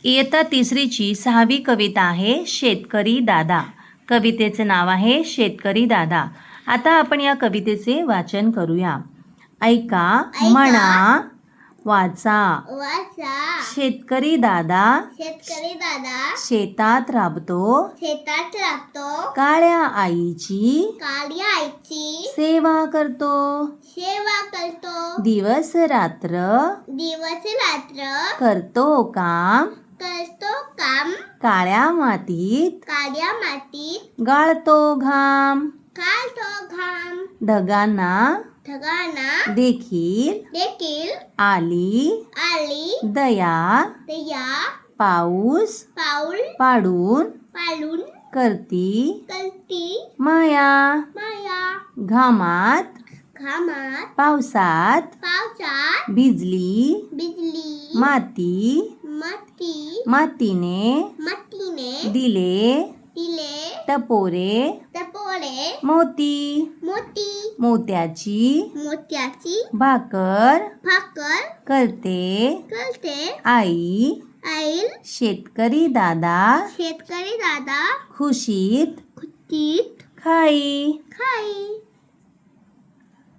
इयत्ता तिसरीची 6वी कविता आहे शेतकरी दादा. कवितेचं नाव आहे शेतकरी दादा. आता आपण या कवितेचे वाचन करूया. ऐका, म्हणा, वाचा. शेतकरी दादा शेतात राबतो, काळ्या आईची सेवा करतो. दिवस रात्र करतो काम, काळ्या मातीत गाळतो घाम. ढगांना देखील आली दया, पाऊस पाडून करती माया. घामात पावसात भिजली मातीने दिले टपोरे मोती. मोत्याची भाकर करते आई. शेतकरी दादा खुशीत खाई.